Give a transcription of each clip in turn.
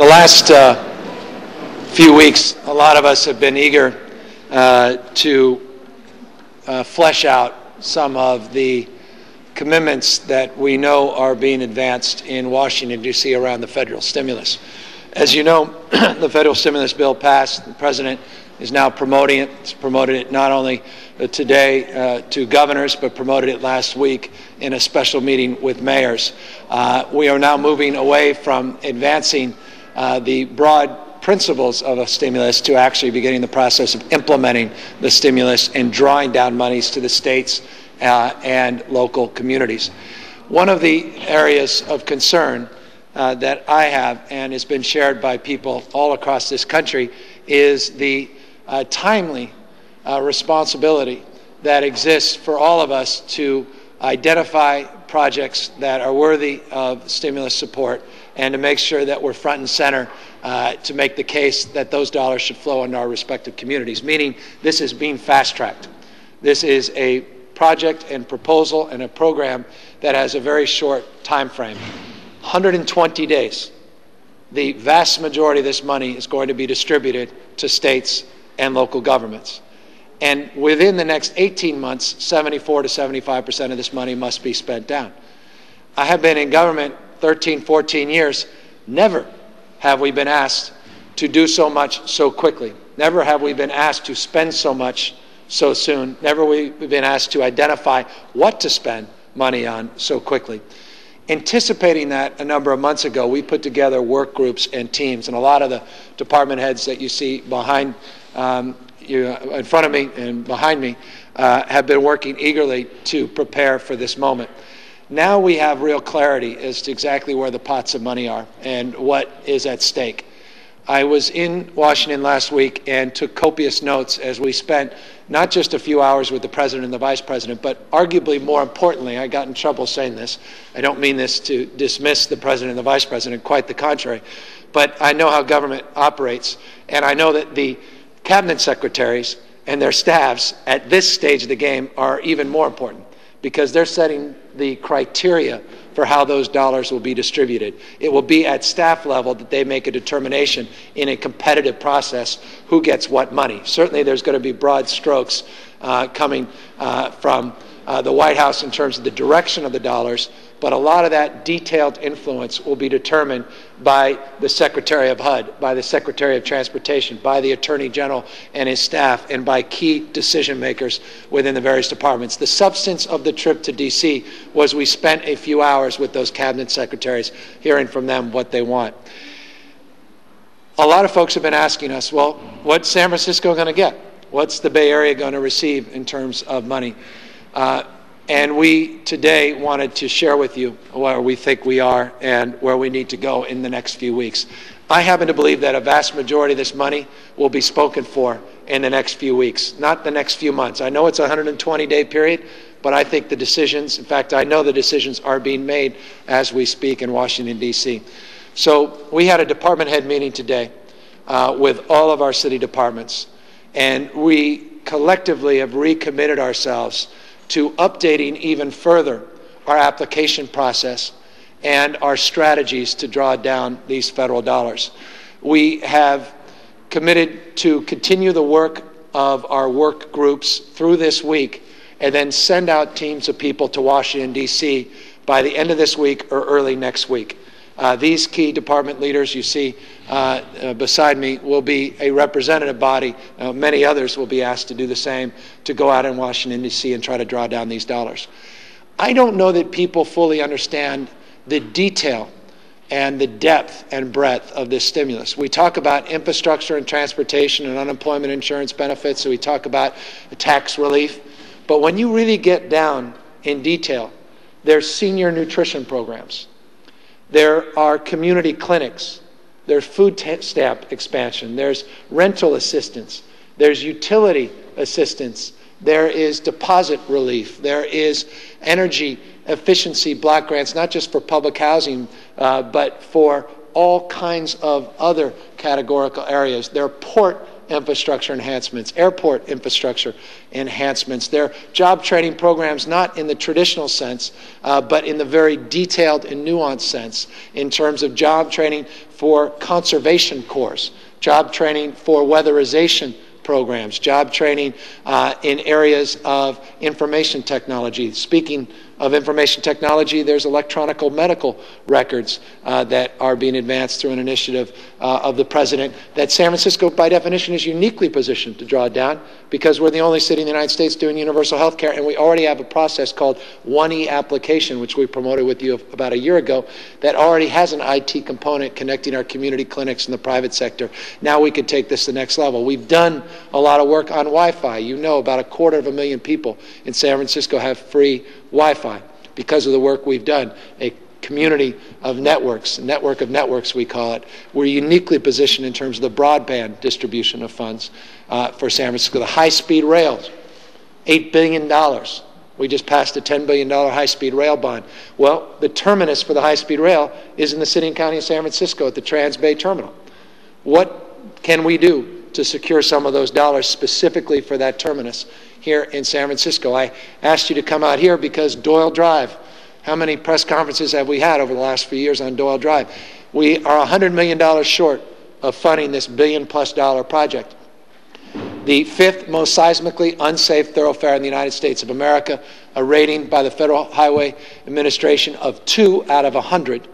The last few weeks, a lot of us have been eager to flesh out some of the commitments that we know are being advanced in Washington, D.C. around the federal stimulus. As you know, the federal stimulus bill passed. The president is now promoting it. He's promoted it not only today to governors, but promoted it last week in a special meeting with mayors. We are now moving away from advancing the broad principles of a stimulus to actually beginning the process of implementing the stimulus and drawing down monies to the states and local communities. One of the areas of concern that I have, and has been shared by people all across this country, is the timely responsibility that exists for all of us to identify projects that are worthy of stimulus support and to make sure that we're front and center to make the case that those dollars should flow into our respective communities, meaning this is being fast-tracked. This is a project and proposal and a program that has a very short time frame. 120 days. The vast majority of this money is going to be distributed to states and local governments. And within the next 18 months, 74 to 75% of this money must be spent down. I have been in government 13, 14 years. Never have we been asked to do so much so quickly. Never have we been asked to spend so much so soon. Never have we been asked to identify what to spend money on so quickly. Anticipating that a number of months ago, we put together work groups and teams, and a lot of the department heads that you see behind in front of me and behind me have been working eagerly to prepare for this moment. Now we have real clarity as to exactly where the pots of money are and what is at stake. I was in Washington last week and took copious notes as we spent not just a few hours with the President and the Vice President, but arguably more importantly, I got in trouble saying this. I don't mean this to dismiss the President and the Vice President, quite the contrary. But I know how government operates, and I know that the cabinet secretaries and their staffs at this stage of the game are even more important because they're setting the criteria for how those dollars will be distributed. It will be at staff level that they make a determination in a competitive process who gets what money. Certainly there's going to be broad strokes coming from the White House in terms of the direction of the dollars, but a lot of that detailed influence will be determined by the Secretary of HUD, by the Secretary of Transportation, by the Attorney General and his staff, and by key decision makers within the various departments. The substance of the trip to D.C. was we spent a few hours with those cabinet secretaries hearing from them what they want. A lot of folks have been asking us, well, what's San Francisco going to get? What's the Bay Area going to receive in terms of money? And we today wanted to share with you where we think we are and where we need to go in the next few weeks. I happen to believe that a vast majority of this money will be spoken for in the next few weeks, not the next few months. I know it's a 120-day period, but I think the decisions, in fact, I know the decisions are being made as we speak in Washington, D.C. So we had a department head meeting today with all of our city departments, and we collectively have recommitted ourselves to updating even further our application process and our strategies to draw down these federal dollars. We have committed to continue the work of our work groups through this week and then send out teams of people to Washington, D.C. by the end of this week or early next week. These key department leaders you see beside me will be a representative body. Many others will be asked to do the same, to go out in Washington, D.C. and try to draw down these dollars. I don't know that people fully understand the detail and the depth and breadth of this stimulus. We talk about infrastructure and transportation and unemployment insurance benefits, so we talk about tax relief. But when you really get down in detail, there's senior nutrition programs. There are community clinics. There's food stamp expansion. There's rental assistance. There's utility assistance. There is deposit relief. There is energy efficiency block grants, not just for public housing, but for all kinds of other categorical areas. There are port infrastructure enhancements, airport infrastructure enhancements. They're job training programs not in the traditional sense, but in the very detailed and nuanced sense in terms of job training for conservation corps, job training for weatherization programs, job training in areas of information technology. Speaking of information technology, there's electronic medical records that are being advanced through an initiative of the President that San Francisco, by definition, is uniquely positioned to draw down because we're the only city in the United States doing universal health care, and we already have a process called 1E application, which we promoted with you about a year ago, that already has an IT component connecting our community clinics in the private sector. Now we could take this to the next level. We've done a lot of work on Wi-Fi. You know, about 250,000 people in San Francisco have free Wi-Fi because of the work we've done. A community of networks, a network of networks we call it. We're uniquely positioned in terms of the broadband distribution of funds for San Francisco. The high-speed rails, $8 billion. We just passed a $10 billion high-speed rail bond. Well, the terminus for the high-speed rail is in the city and county of San Francisco at the Trans-Bay Terminal. What can we do to secure some of those dollars specifically for that terminus here in San Francisco? I asked you to come out here because Doyle Drive, how many press conferences have we had over the last few years on Doyle Drive? We are $100 million short of funding this $1 billion+ project. The 5th most seismically unsafe thoroughfare in the United States of America, a rating by the Federal Highway Administration of 2 out of 100.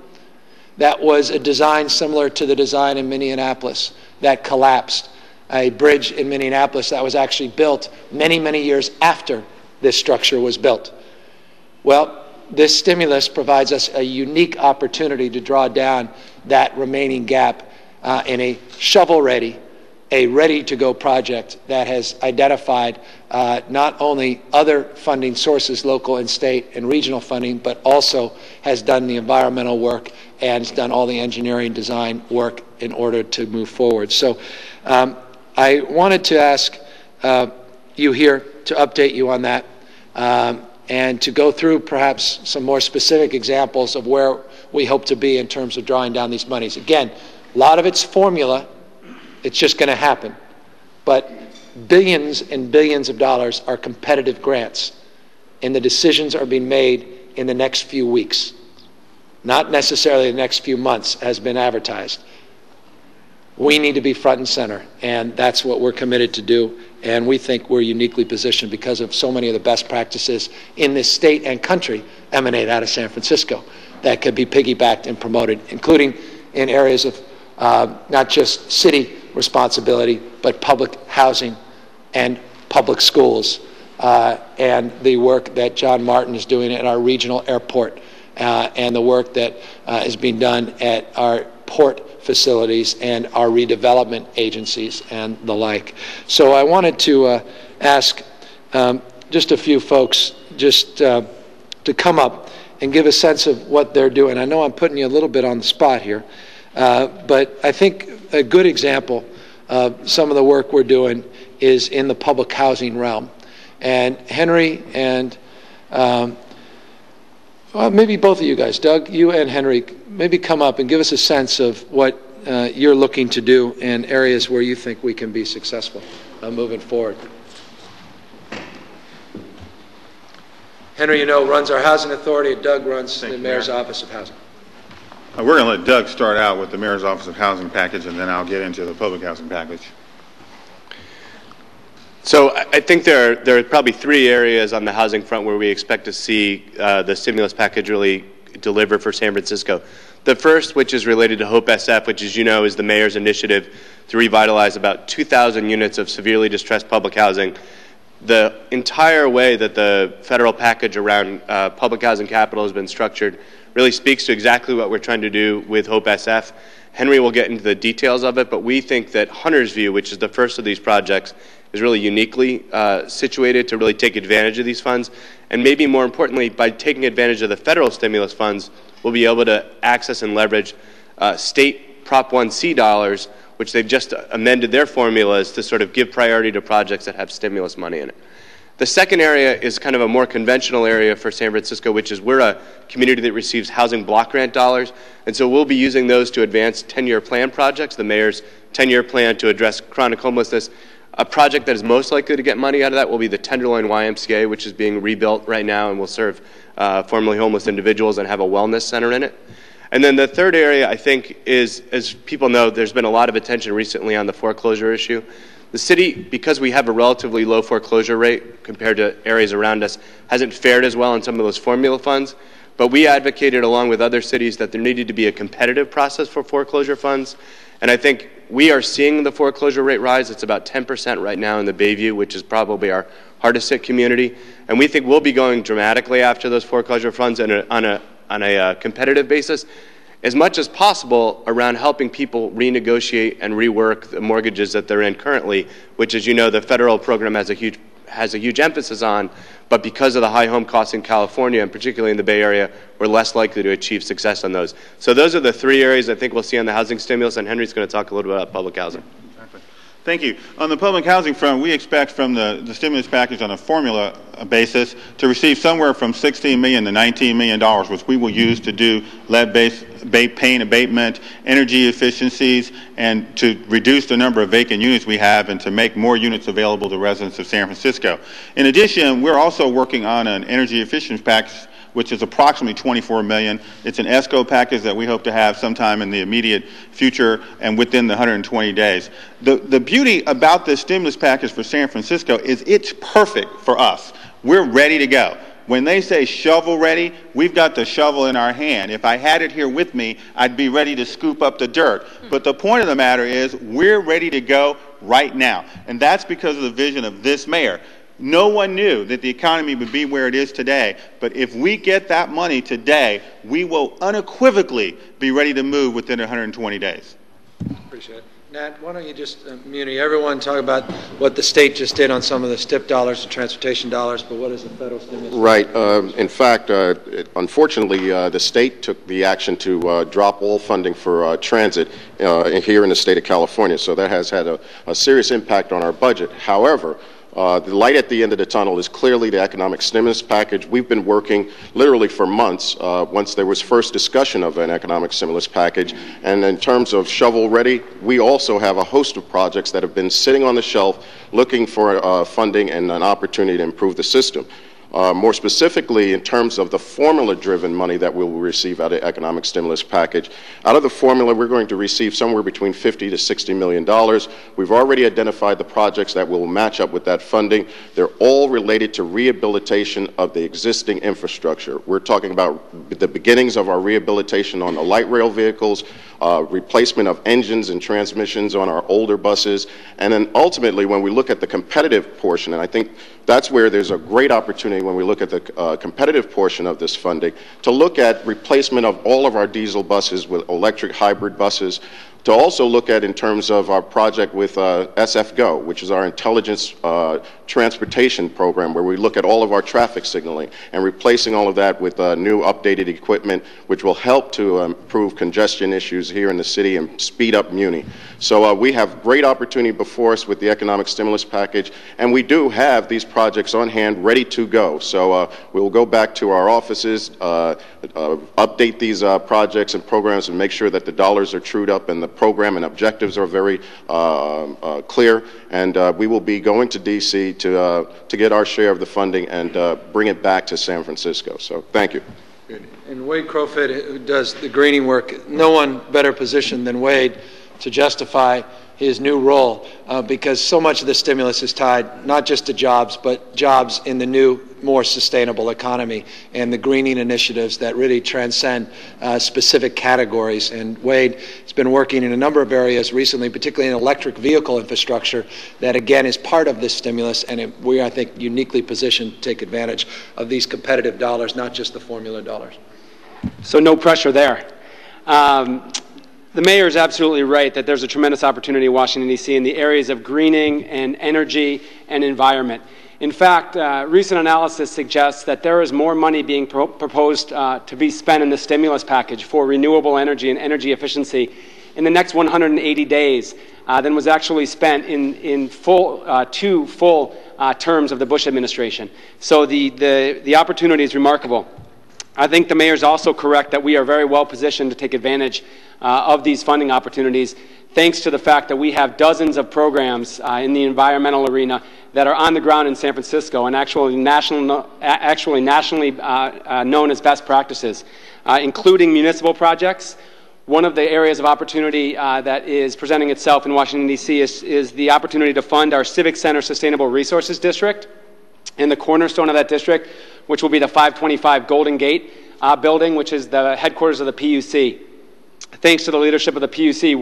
That was a design similar to the design in Minneapolis that collapsed. A bridge in Minneapolis that was actually built many, many years after this structure was built. Well, this stimulus provides us a unique opportunity to draw down that remaining gap in a shovel-ready, a ready-to-go project that has identified not only other funding sources, local and state and regional funding, but also has done the environmental work and has done all the engineering design work in order to move forward. So I wanted to ask you here to update you on that and to go through perhaps some more specific examples of where we hope to be in terms of drawing down these monies. Again, a lot of it's formula. It's just going to happen. But billions and billions of dollars are competitive grants, and the decisions are being made in the next few weeks, not necessarily the next few months as been advertised. We need to be front and center, and that's what we're committed to do, and we think we're uniquely positioned because of so many of the best practices in this state and country emanate out of San Francisco that could be piggybacked and promoted, including in areas of not just city responsibility, but public housing and public schools, and the work that John Martin is doing at our regional airport, and the work that is being done at our port facilities and our redevelopment agencies and the like. So I wanted to ask just a few folks just to come up and give a sense of what they're doing. I know I'm putting you a little bit on the spot here, but I think a good example of some of the work we're doing is in the public housing realm. And Henry and well, maybe both of you guys, Doug, you and Henry, maybe come up and give us a sense of what you're looking to do in areas where you think we can be successful moving forward. Henry, you know, runs our housing authority, and Doug runs the Mayor's Office of Housing. We're going to let Doug start out with the Mayor's Office of Housing package, and then I'll get into the public housing package. So I think there are probably 3 areas on the housing front where we expect to see the stimulus package really deliver for San Francisco. The first, which is related to Hope SF, which, as you know, is the mayor's initiative to revitalize about 2,000 units of severely distressed public housing. The entire way that the federal package around public housing capital has been structured really speaks to exactly what we're trying to do with Hope SF. Henry will get into the details of it, but we think that Hunter's View, which is the first of these projects, is really uniquely situated to really take advantage of these funds. And maybe more importantly, by taking advantage of the federal stimulus funds, we'll be able to access and leverage state Prop 1C dollars, which they've just amended their formulas to sort of give priority to projects that have stimulus money in it. The second area is kind of a more conventional area for San Francisco, which is we're a community that receives housing block grant dollars, and so we'll be using those to advance 10-year plan projects, the mayor's 10-year plan to address chronic homelessness. A project that is most likely to get money out of that will be the Tenderloin YMCA, which is being rebuilt right now and will serve formerly homeless individuals and have a wellness center in it. And then the third area, I think, is, as people know, there's been a lot of attention recently on the foreclosure issue. The city, because we have a relatively low foreclosure rate compared to areas around us, hasn't fared as well on some of those formula funds. But we advocated, along with other cities, that there needed to be a competitive process for foreclosure funds. And I think we are seeing the foreclosure rate rise. It's about 10% right now in the Bayview, which is probably our hardest hit community. And we think we'll be going dramatically after those foreclosure funds on a competitive basis, as much as possible around helping people renegotiate and rework the mortgages that they're in currently, which, as you know, the federal program has a huge emphasis on, but because of the high home costs in California, and particularly in the Bay Area, we're less likely to achieve success on those. So those are the three areas I think we'll see on the housing stimulus, and Henry's going to talk a little bit about public housing. Thank you. On the public housing front, we expect from the stimulus package on a formula basis to receive somewhere from $16 million to $19 million, which we will use to do lead-based pain abatement, energy efficiencies, and to reduce the number of vacant units we have and to make more units available to residents of San Francisco. In addition, we're also working on an energy efficiency package, which is approximately $24 million. It's an ESCO package that we hope to have sometime in the immediate future and within the 120 days. The beauty about this stimulus package for San Francisco is it's perfect for us. We're ready to go. When they say shovel ready, we've got the shovel in our hand. If I had it here with me, I'd be ready to scoop up the dirt. But the point of the matter is we're ready to go right now. And that's because of the vision of this mayor. No one knew that the economy would be where it is today, but if we get that money today, we will unequivocally be ready to move within 120 days. Appreciate it. Nat, why don't you just, Muni, everyone talk about what the state just did on some of the STIP dollars and transportation dollars, but what is the federal stimulus? Right. In fact, unfortunately, the state took the action to drop all funding for transit here in the state of California, so that has had a serious impact on our budget. However, the light at the end of the tunnel is clearly the economic stimulus package. We've been working literally for months once there was first discussion of an economic stimulus package. And in terms of shovel ready, we also have a host of projects that have been sitting on the shelf looking for funding and an opportunity to improve the system. More specifically, in terms of the formula-driven money that we will receive out of the economic stimulus package, out of the formula, we're going to receive somewhere between $50 to $60 million. We've already identified the projects that will match up with that funding. They're all related to rehabilitation of the existing infrastructure. We're talking about the beginnings of our rehabilitation on the light rail vehicles, replacement of engines and transmissions on our older buses, and then ultimately, when we look at the competitive portion, and I think that's where there's a great opportunity when we look at the competitive portion of this funding, to look at replacement of all of our diesel buses with electric hybrid buses, to also look at in terms of our project with SFGO, which is our intelligence transportation program, where we look at all of our traffic signaling and replacing all of that with new updated equipment, which will help to improve congestion issues here in the city and speed up Muni. So we have great opportunity before us with the economic stimulus package, and we do have these projects on hand ready to go. So we will go back to our offices, update these projects and programs and make sure that the dollars are trued up and the program and objectives are very clear, and we will be going to D.C. to get our share of the funding and bring it back to San Francisco. So thank you. And Wade Crowfoot, who does the greening work, no one better positioned than Wade to justify his new role because so much of the stimulus is tied not just to jobs, but jobs in the new, more sustainable economy and the greening initiatives that really transcend specific categories. And Wade has been working in a number of areas recently, particularly in electric vehicle infrastructure, that again is part of this stimulus, and we are, I think, uniquely positioned to take advantage of these competitive dollars, not just the formula dollars. So no pressure there. The mayor is absolutely right that there's a tremendous opportunity in Washington, D.C. in the areas of greening and energy and environment. In fact, recent analysis suggests that there is more money being proposed to be spent in the stimulus package for renewable energy and energy efficiency in the next 180 days than was actually spent in two full terms of the Bush administration. So the opportunity is remarkable. I think the mayor is also correct that we are very well positioned to take advantage of these funding opportunities, thanks to the fact that we have dozens of programs in the environmental arena that are on the ground in San Francisco and actually nationally known as best practices. including municipal projects. One of the areas of opportunity that is presenting itself in Washington, D.C. is the opportunity to fund our Civic Center Sustainable Resources District, and the cornerstone of that district, which will be the 525 Golden Gate building, which is the headquarters of the PUC. Thanks to the leadership of the PUC,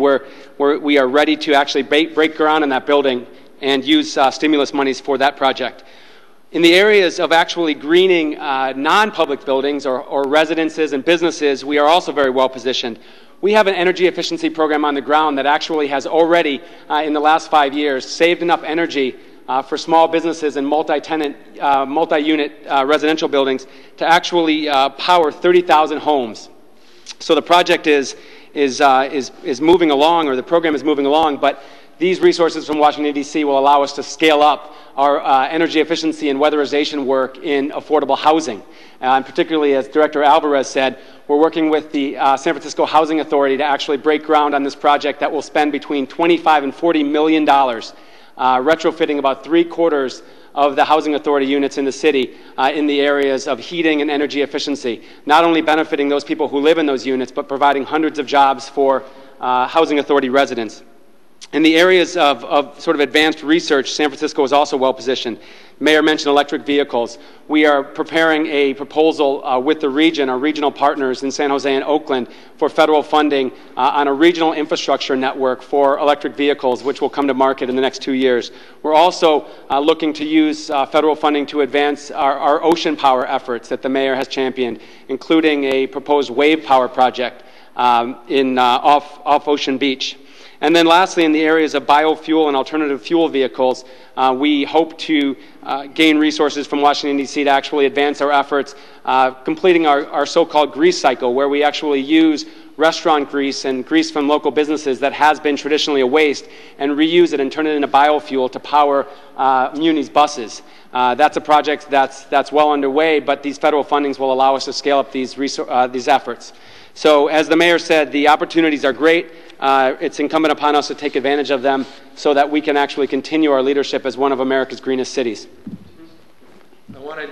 we are ready to actually break ground in that building and use stimulus monies for that project. In the areas of actually greening non-public buildings or residences and businesses, we are also very well positioned. We have an energy efficiency program on the ground that actually has already, in the last 5 years, saved enough energy for small businesses and multi-tenant, multi-unit residential buildings to actually power 30,000 homes. So the project is moving along, or the program is moving along, but these resources from Washington, D.C. will allow us to scale up our energy efficiency and weatherization work in affordable housing. And particularly, as Director Alvarez said, we're working with the San Francisco Housing Authority to actually break ground on this project that will spend between $25 and $40 million, retrofitting about 3/4 of the Housing Authority units in the city in the areas of heating and energy efficiency, not only benefiting those people who live in those units, but providing hundreds of jobs for Housing Authority residents. In the areas of sort of advanced research, San Francisco is also well positioned. Mayor mentioned electric vehicles. We are preparing a proposal with the region, our regional partners in San Jose and Oakland, for federal funding on a regional infrastructure network for electric vehicles, which will come to market in the next 2 years. We're also looking to use federal funding to advance our ocean power efforts that the mayor has championed, including a proposed wave power project off Ocean Beach. And then lastly, in the areas of biofuel and alternative fuel vehicles, we hope to gain resources from Washington, D.C. to actually advance our efforts, completing our so-called grease cycle, where we actually use restaurant grease and grease from local businesses that has been traditionally a waste and reuse it and turn it into biofuel to power Muni's buses. That's a project that's well underway, but these federal fundings will allow us to scale up these efforts. So as the mayor said, the opportunities are great. It's incumbent upon us to take advantage of them so that we can actually continue our leadership as one of America's greenest cities. I wanted,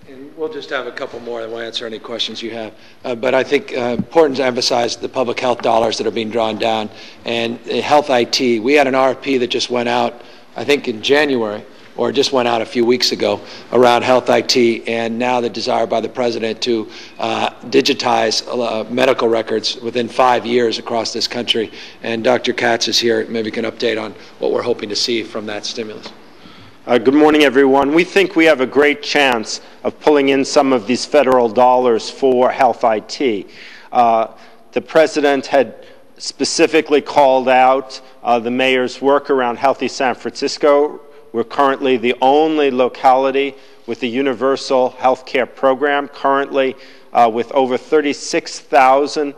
and we'll just have a couple more and we'll answer any questions you have. But I think important to emphasize the public health dollars that are being drawn down and health IT. We had an RFP that just went out, I think in January, or just went out a few weeks ago around health IT, and now the desire by the president to digitize medical records within 5 years across this country. And Dr. Katz is here. Maybe can update on what we're hoping to see from that stimulus. Good morning, everyone. We think we have a great chance of pulling in some of these federal dollars for health IT. The president had specifically called out the mayor's work around Healthy San Francisco. We're currently the only locality with a universal health care program, currently with over 36,000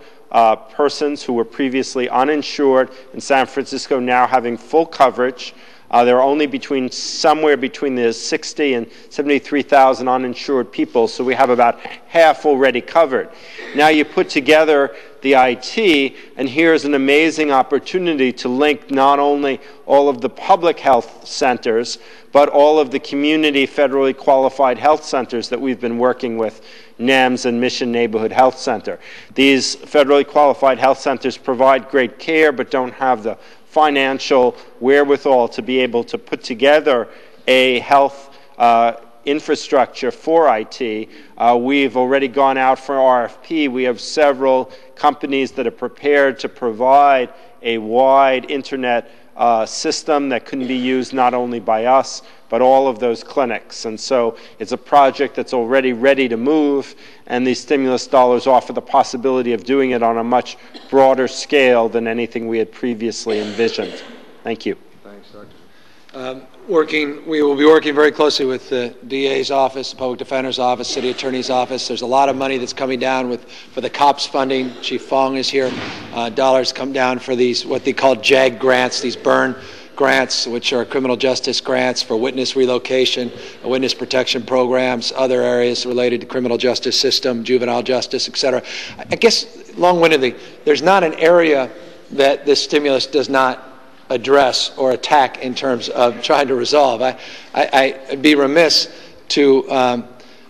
persons who were previously uninsured in San Francisco now having full coverage. There are only somewhere between the 60 and 73,000 uninsured people, so we have about half already covered. Now you put together the IT, and here's an amazing opportunity to link not only all of the public health centers, but all of the community federally qualified health centers that we've been working with, NEMS and Mission Neighborhood Health Center. These federally qualified health centers provide great care, but don't have the financial wherewithal to be able to put together a health infrastructure for IT. We've already gone out for RFP. We have several companies that are prepared to provide a wide internet system that can be used not only by us, but all of those clinics. And so it's a project that's already ready to move, and these stimulus dollars offer the possibility of doing it on a much broader scale than anything we had previously envisioned. Thank you. Thanks, Doctor. We will be working very closely with the DA's office, the Public Defender's office, City Attorney's office. There's a lot of money that's coming down for the COPS funding. Chief Fong is here. Dollars come down for these, what they call JAG grants, these burn grants, which are criminal justice grants for witness relocation, witness protection programs, other areas related to criminal justice system, juvenile justice, et cetera. I guess, long-windedly, there's not an area that this stimulus does not address or attack in terms of trying to resolve. I'd be remiss to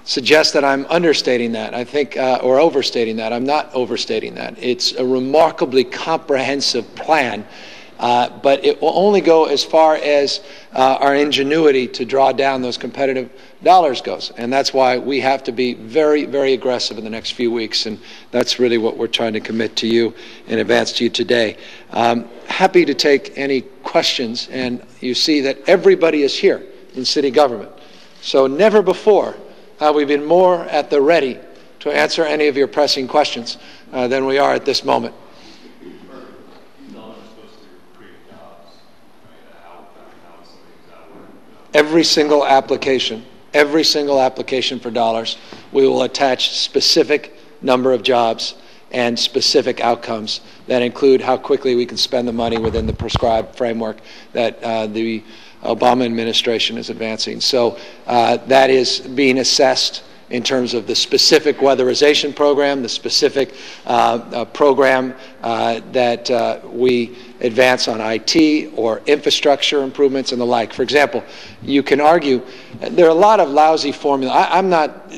suggest that I'm understating that. I think, or overstating that. I'm not overstating that. It's a remarkably comprehensive plan, but it will only go as far as our ingenuity to draw down those competitive dollars goes. And that's why we have to be very, very aggressive in the next few weeks. And that's really what we're trying to commit to you and advance to you today. Happy to take any questions. And you see that everybody is here in city government. So never before have we been more at the ready to answer any of your pressing questions than we are at this moment. Every single application for dollars, we will attach specific number of jobs and specific outcomes that include how quickly we can spend the money within the prescribed framework that the Obama administration is advancing. So that is being assessed in terms of the specific weatherization program, the specific program that we advance on IT or infrastructure improvements and the like. For example, you can argue there are a lot of lousy formulas.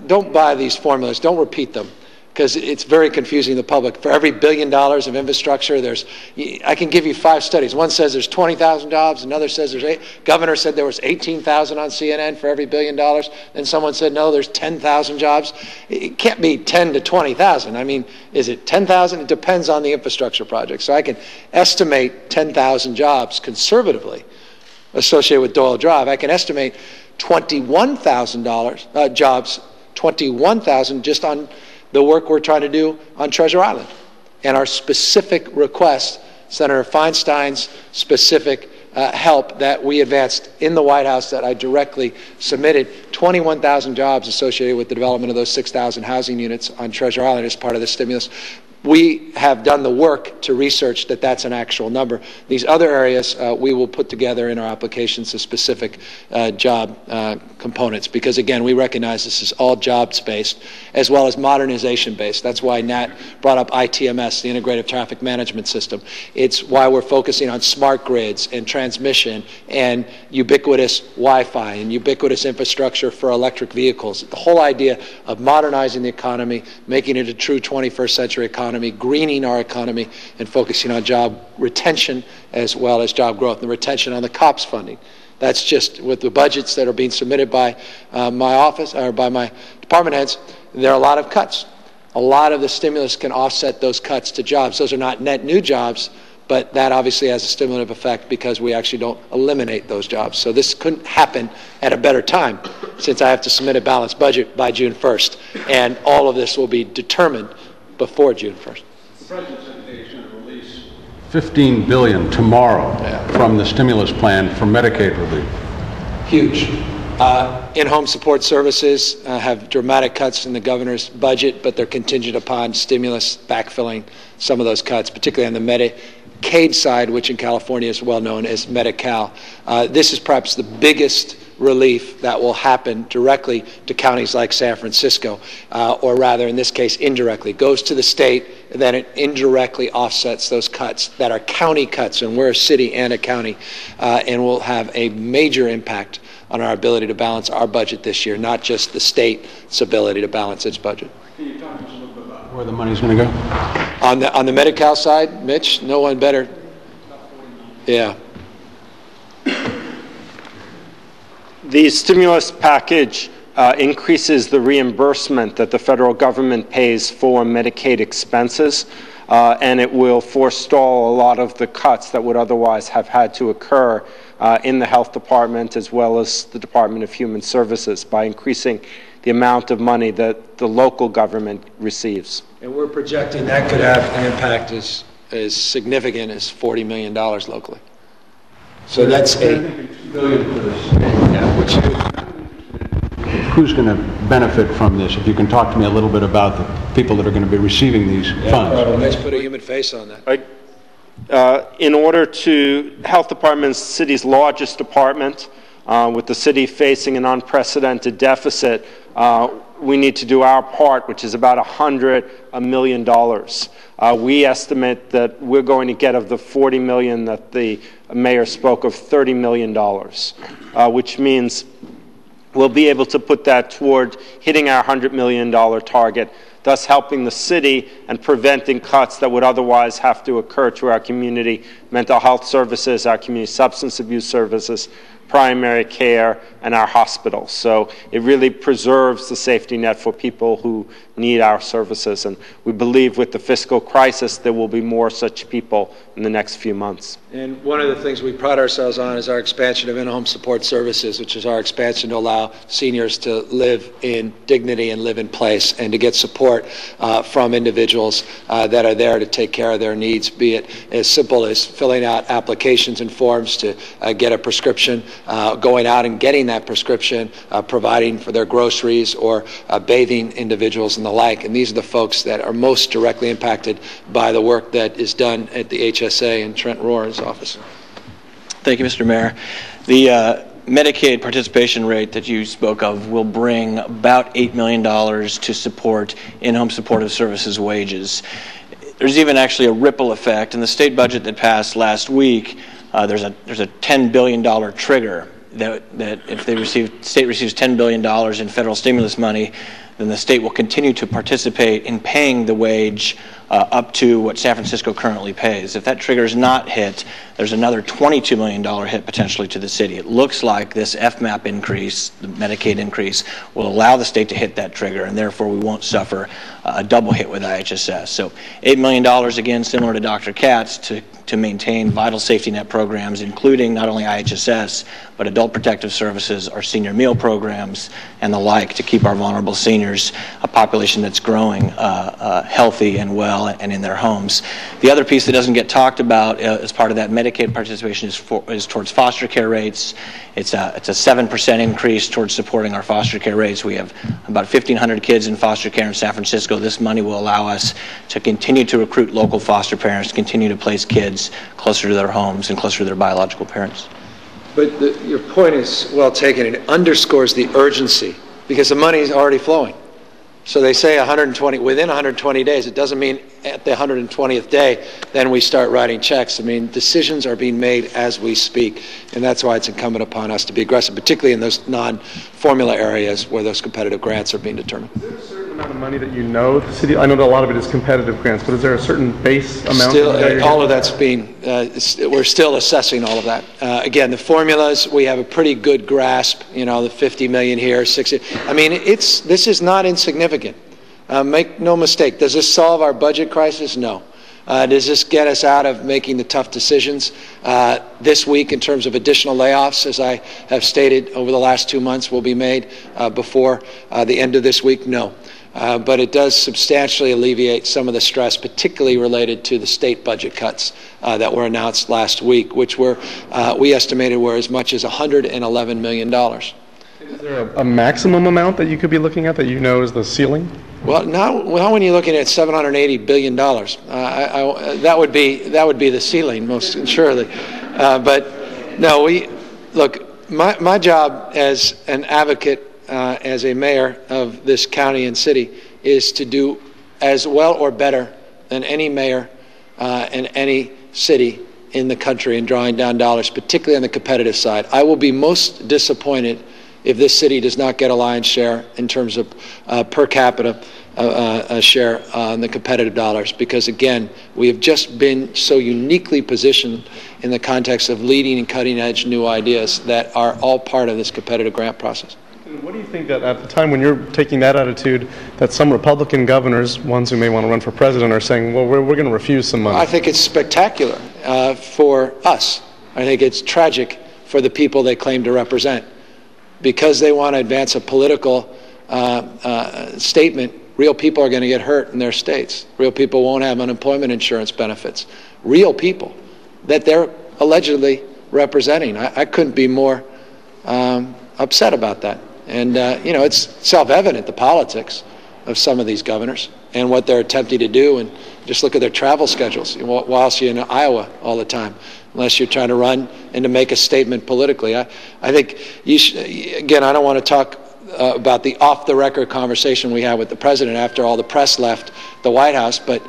Don't buy these formulas, don't repeat them, because it's very confusing to the public. For every $1 billion of infrastructure, I can give you 5 studies. One says there's 20,000 jobs, another says there's 8. Governor said there was 18,000 on CNN for every $1 billion. Then someone said, no, there's 10,000 jobs. It can't be 10 to 20,000. I mean, is it 10,000? It depends on the infrastructure project. So I can estimate 10,000 jobs conservatively associated with Doyle Drive. I can estimate 21,000 jobs, 21,000 just on the work we're trying to do on Treasure Island. And our specific request, Senator Feinstein's specific help that we advanced in the White House that I directly submitted, 21,000 jobs associated with the development of those 6,000 housing units on Treasure Island as part of the stimulus. We have done the work to research that that's an actual number. These other areas, we will put together in our applications the specific job components, because again, we recognize this is all jobs-based as well as modernization-based. That's why Nat brought up ITMS, the Integrated Traffic Management System. It's why we're focusing on smart grids and transmission and ubiquitous Wi-Fi and ubiquitous infrastructure for electric vehicles. The whole idea of modernizing the economy, making it a true 21st century economy, greening our economy, and focusing on job retention as well as job growth, and the retention on the COPS funding. That's just with the budgets that are being submitted by my office or by my department heads. There are a lot of cuts. A lot of the stimulus can offset those cuts to jobs. Those are not net new jobs, but that obviously has a stimulative effect because we actually don't eliminate those jobs. So this couldn't happen at a better time, since I have to submit a balanced budget by June 1st, and all of this will be determined before June 1st. The President said he's going to release $15 billion tomorrow from the stimulus plan for Medicaid relief. Huge. In-home support services have dramatic cuts in the governor's budget, but they're contingent upon stimulus backfilling some of those cuts, particularly on the Medicaid side, which in California is well known as Medi-Cal. This is perhaps the biggest relief that will happen directly to counties like San Francisco, or rather in this case indirectly. It goes to the state, and then it indirectly offsets those cuts that are county cuts, and we're a city and a county, and will have a major impact on our ability to balance our budget this year, not just the state's ability to balance its budget. Can you talk to us a little bit about where the money's going to go? On the Medi-Cal side, Mitch, no one better. Yeah. The stimulus package increases the reimbursement that the federal government pays for Medicaid expenses, and it will forestall a lot of the cuts that would otherwise have had to occur in the health department as well as the Department of Human Services by increasing the amount of money that the local government receives. And we're projecting that could have an impact as significant as $40 million locally. So that's $8 billion for the state. Yeah, who's going to benefit from this? If you can talk to me a little bit about the people that are going to be receiving these funds. Let's put a human face on that. In order to, health department's city's largest department, with the city facing an unprecedented deficit, we need to do our part, which is about $100 million. We estimate that we're going to get of the $40 million that the mayor spoke of, $30 million, which means we'll be able to put that toward hitting our $100 million target, thus helping the city and preventing cuts that would otherwise have to occur to our community mental health services, our community substance abuse services, primary care, and our hospitals. So it really preserves the safety net for people who need our services. And we believe with the fiscal crisis, there will be more such people in the next few months. And one of the things we pride ourselves on is our expansion of in-home support services, which is our expansion to allow seniors to live in dignity and live in place and to get support from individuals that are there to take care of their needs, be it as simple as filling out applications and forms to get a prescription, going out and getting that prescription, providing for their groceries, or bathing individuals and the like. And these are the folks that are most directly impacted by the work that is done at the HSA and Trent Rohr's office. Thank you, Mr. Mayor. The Medicaid participation rate that you spoke of will bring about $8 million to support in-home supportive services wages. There's even actually a ripple effect. In the state budget that passed last week, there's a $10 billion trigger that if the state receives $10 billion in federal stimulus money, then the state will continue to participate in paying the wage up to what San Francisco currently pays. If that trigger is not hit, there's another $22 million hit potentially to the city. It looks like this FMAP increase, the Medicaid increase, will allow the state to hit that trigger, and therefore we won't suffer a double hit with IHSS. So $8 million, again, similar to Dr. Katz, to maintain vital safety net programs, including not only IHSS, but adult protective services, our senior meal programs, and the like, to keep our vulnerable seniors, a population that's growing, healthy and well and in their homes. The other piece that doesn't get talked about as part of that Medicaid participation is towards foster care rates. It's a 7% increase towards supporting our foster care rates. We have about 1,500 kids in foster care in San Francisco. This money will allow us to continue to recruit local foster parents, continue to place kids closer to their homes and closer to their biological parents. But your point is well taken. It underscores the urgency because the money is already flowing. So they say within 120 days. It doesn't mean at the 120th day, then we start writing checks. I mean, decisions are being made as we speak, and that's why it's incumbent upon us to be aggressive, particularly in those non-formula areas where those competitive grants are being determined. Is there a certain amount of money that you know the city? I know that a lot of it is competitive grants, but is there a certain base amount? Still, all of that's being, we're still assessing all of that. Again, the formulas, we have a pretty good grasp, you know, the 50 million here, 60. I mean, this is not insignificant. Make no mistake, does this solve our budget crisis? No. Does this get us out of making the tough decisions this week in terms of additional layoffs, as I have stated over the last 2 months, will be made before the end of this week? No. But it does substantially alleviate some of the stress, particularly related to the state budget cuts that were announced last week, which were, we estimated were as much as $111 million. Is there a maximum amount that you could be looking at that you know is the ceiling? Well, now when you're looking at $780 billion, that would be the ceiling, most surely. But no, my job as an advocate, as a mayor of this county and city, is to do as well or better than any mayor in any city in the country in drawing down dollars, particularly on the competitive side. I will be most disappointed if this city does not get a lion's share in terms of per capita share on the competitive dollars, because again, we have just been so uniquely positioned in the context of leading and cutting edge new ideas that are all part of this competitive grant process. And what do you think that at the time when you're taking that attitude, that some Republican governors, ones who may want to run for president, are saying, well, we're going to refuse some money? I think it's spectacular for us. I think it's tragic for the people they claim to represent. Because they want to advance a political statement, real people are going to get hurt in their states. Real people won't have unemployment insurance benefits. Real people that they're allegedly representing. I couldn't be more upset about that. And, you know, it's self-evident, the politics of some of these governors and what they're attempting to do. And just look at their travel schedules whilst you're in Iowa all the time, unless you're trying to run and to make a statement politically. I think you should, again, I don't want to talk about the off-the-record conversation we had with the president after all the press left the White House, but,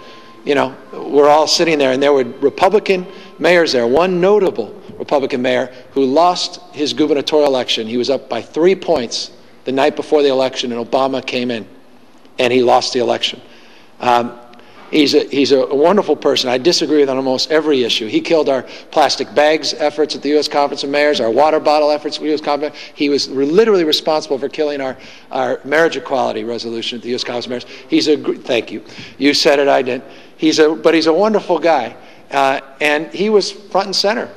you know, we're all sitting there, and there were Republican mayors there. One notable Republican mayor, who lost his gubernatorial election. He was up by 3 points the night before the election, and Obama came in, and he lost the election. He's a wonderful person. I disagree with him on almost every issue. He killed our plastic bags efforts at the U.S. Conference of Mayors, our water bottle efforts at the U.S. Conference of Mayors. He was literally responsible for killing our marriage equality resolution at the U.S. Conference of Mayors. Thank you. You said it, I didn't. But he's a wonderful guy. And he was front and center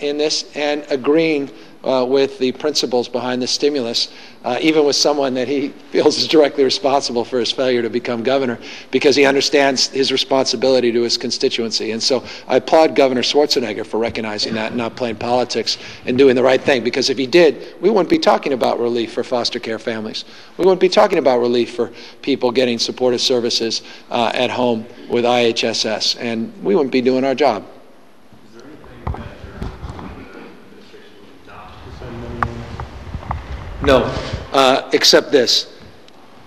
in this and agreeing with the principles behind the stimulus, even with someone that he feels is directly responsible for his failure to become governor, because he understands his responsibility to his constituency. And so I applaud Governor Schwarzenegger for recognizing that and not playing politics and doing the right thing, because if he did, we wouldn't be talking about relief for foster care families. We wouldn't be talking about relief for people getting supportive services at home with IHSS, and we wouldn't be doing our job. No, except this.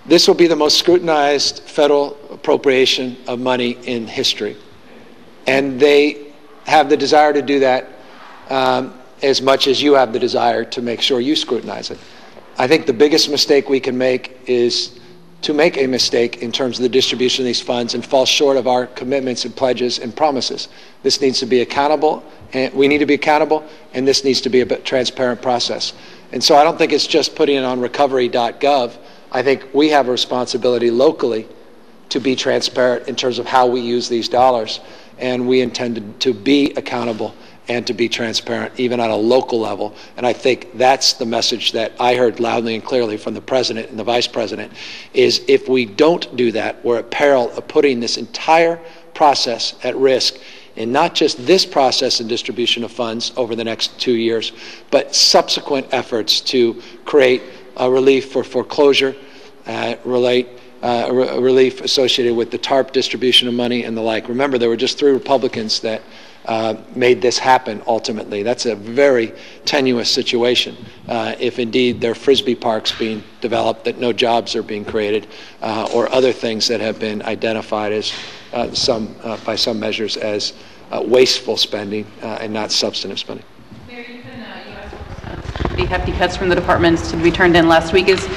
This will be the most scrutinized federal appropriation of money in history. And they have the desire to do that as much as you have the desire to make sure you scrutinize it. I think the biggest mistake we can make is to make a mistake in terms of the distribution of these funds and fall short of our commitments and pledges and promises. This needs to be accountable, and we need to be accountable, and this needs to be a transparent process. And so I don't think it's just putting it on recovery.gov. I think we have a responsibility locally to be transparent in terms of how we use these dollars, and we intend to be accountable and to be transparent even on a local level. And I think that's the message that I heard loudly and clearly from the president and the vice president, is if we don't do that, we're at peril of putting this entire process at risk, in not just this process and distribution of funds over the next 2 years, but subsequent efforts to create a relief for foreclosure, relief associated with the TARP distribution of money and the like. Remember, there were just 3 Republicans that made this happen ultimately. That's a very tenuous situation if indeed there are Frisbee parks being developed, that no jobs are being created, or other things that have been identified as by some measures as wasteful spending and not substantive spending. Mayor, you asked for pretty hefty cuts from the departments to be turned in last week. Is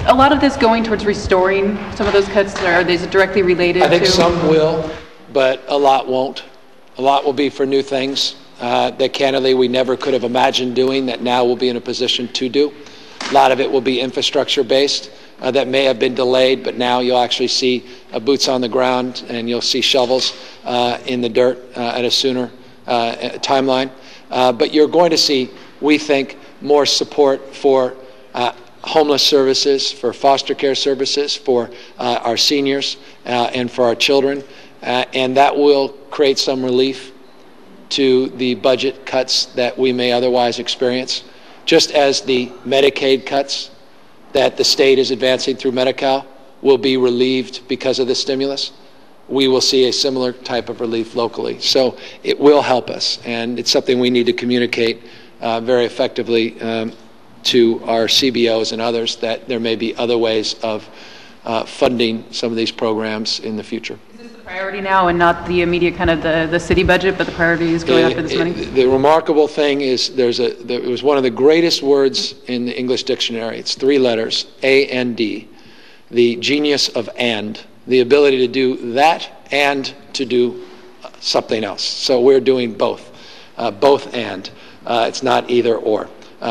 a lot of this going towards restoring some of those cuts, or are they directly related to? I think some will, but a lot won't. A lot will be for new things that candidly we never could have imagined doing, that now we'll be in a position to do. A lot of it will be infrastructure based. That may have been delayed, but now you'll actually see boots on the ground and you'll see shovels in the dirt at a sooner timeline. But you're going to see, we think, more support for homeless services, for foster care services, for our seniors and for our children. And that will create some relief to the budget cuts that we may otherwise experience, just as the Medicaid cuts that the state is advancing through Medi-Cal will be relieved because of the stimulus. We will see a similar type of relief locally. So it will help us, and it's something we need to communicate very effectively to our CBOs and others, that there may be other ways of funding some of these programs in the future. Is this the priority now and not the immediate kind of the city budget, but the priority is going after this money? The remarkable thing is it was one of the greatest words in the English dictionary. It's 3 letters, A-N-D, the genius of and, the ability to do that and to do something else. So we're doing both and. It's not either or.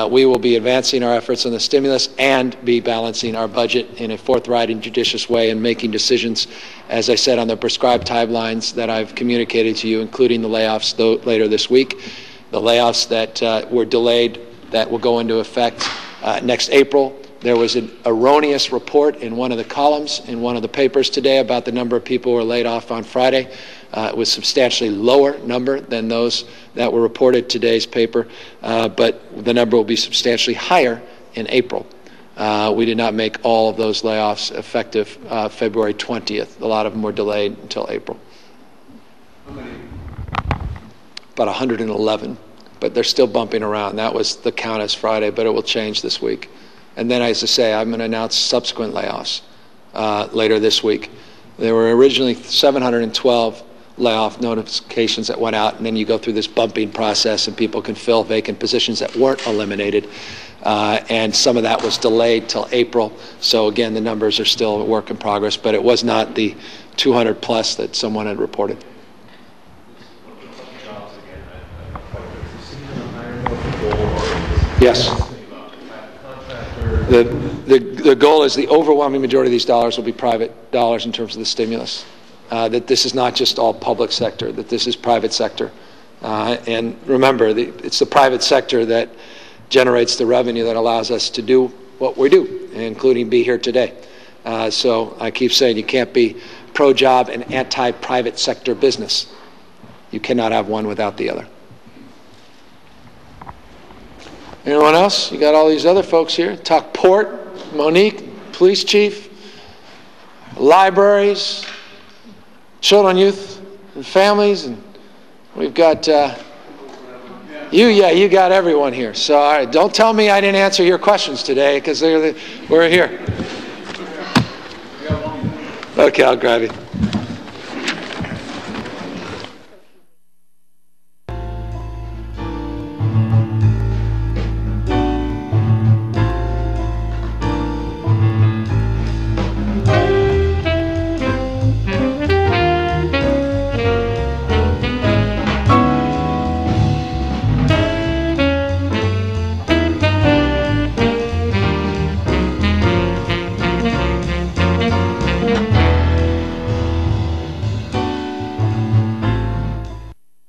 We will be advancing our efforts on the stimulus and be balancing our budget in a forthright and judicious way and making decisions, as I said, on the prescribed timelines that I've communicated to you, including the layoffs later this week, the layoffs that were delayed that will go into effect next April. There was an erroneous report in one of the columns in one of the papers today about the number of people who were laid off on Friday. It was substantially lower number than those that were reported today's paper, but the number will be substantially higher in April. We did not make all of those layoffs effective February 20th. A lot of them were delayed until April. About 111, but they're still bumping around. That was the count as Friday, but it will change this week. And then, as I say, I'm going to announce subsequent layoffs later this week. There were originally 712 layoff notifications that went out, and then you go through this bumping process and people can fill vacant positions that weren't eliminated. And some of that was delayed till April. So again, the numbers are still a work in progress, but it was not the 200 plus that someone had reported. Yes. The goal is the overwhelming majority of these dollars will be private dollars in terms of the stimulus. That this is not just all public sector, that this is private sector. And remember, it's the private sector that generates the revenue that allows us to do what we do, including be here today. So I keep saying you can't be pro-job and anti-private sector business. You cannot have one without the other. Anyone else? You got all these other folks here. Talk Port, Monique, police chief, libraries, children, youth, and families, and we've got you got everyone here. So all right, don't tell me I didn't answer your questions today, because we're here. Okay, I'll grab you.